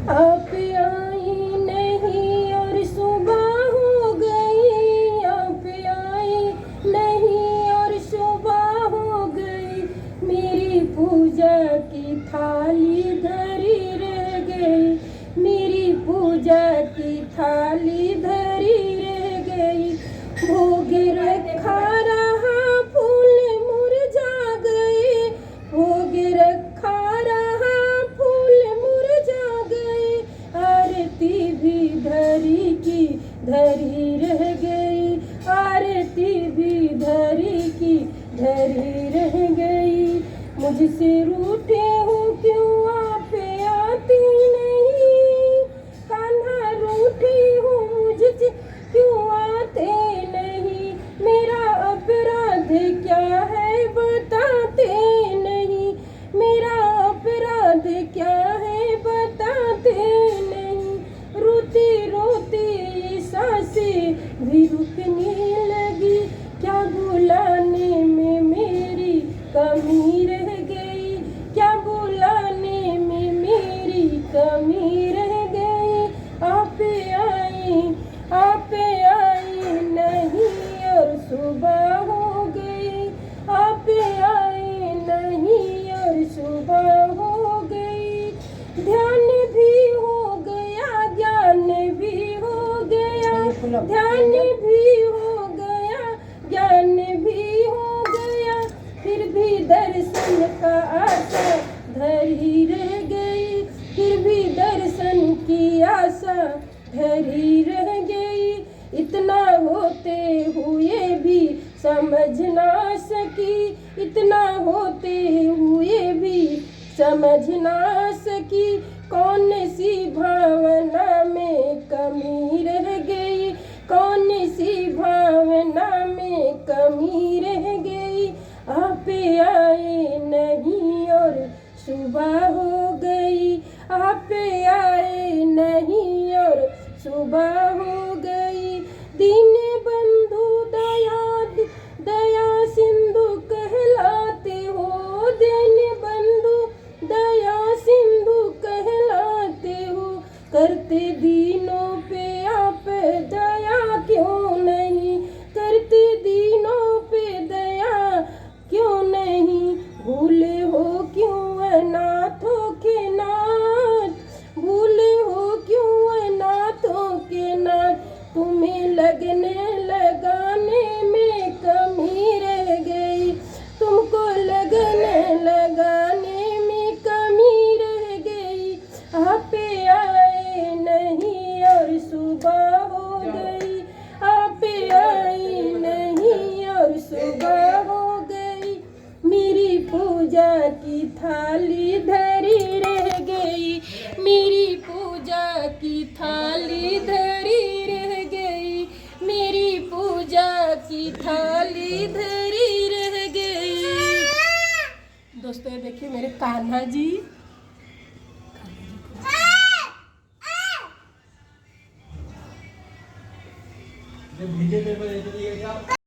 आप आई नहीं और सुबह हो गई, आप आई नहीं और सुबह हो गई, मेरी पूजा की थाली धरी रह गई, मेरी पूजा की थाली धरी रह गई। भोग रखा रहा फूल मुरझा गए, भोग रखा रहा फूल मुरझा गए, आरती भी धरी की धरी रह गई, आरती भी धरी की धरी रह गई। मुझसे रूठे हो क्यों आप आती नहीं, कान्हा रूठे हो मुझसे क्यों आते नहीं, मेरा अपराध क्या है बताते नहीं, मेरा अपराध क्या है बताते नहीं। रोती रोती सांसें भी रुकने लगी, क्या बुलाने में मेरी कमी रह गई, क्या बुलाने में मेरी कमी रह गई। आप आई नहीं और सुबह हो गई, आप आई नहीं और सुबह हो गई। ध्यान भी हो गया, ज्ञान भी हो गया, ध्यान भी हो गया, ज्ञान भी हो गया, फिर भी दर्शन का आशा धरी रह गई, फिर भी दर्शन की आशा धरी रह गई। इतना होते हुए भी समझ ना सकी, इतना होते हुए भी समझ ना सकी, कौन सी भावना में कमी रह गई, कौन सी भावना में कमी रह गई। आप आए नहीं और सुबह हो गई, आप आए नहीं और सुबह हो गई। दीन बंधु दया सिंधु कहलाते हो, दीन बंधु दया सिंधु कहलाते हो, करते दीनों पे आप दया क्यों नहीं, करते दीनों पे दया क्यों नहीं। भूले हो क्यों अनाथों के नाथ, भूले हो क्यों अनाथों के नाथ, तुम्हें लगने लगाने में कमी रह गई, तुमको लगने लगाने में कमी रह गई। आप आए नहीं और सुबह हो गई, आप आए नहीं और सुबह हो गई, मेरी पूजा की थाली धरी रह गई, मेरी पूजा की थाली धरी रह गई, मेरी पूजा की थाली धरी रह गई। दोस्तों ये देखिए मेरे कान्हा जी, जब भीजे पेपर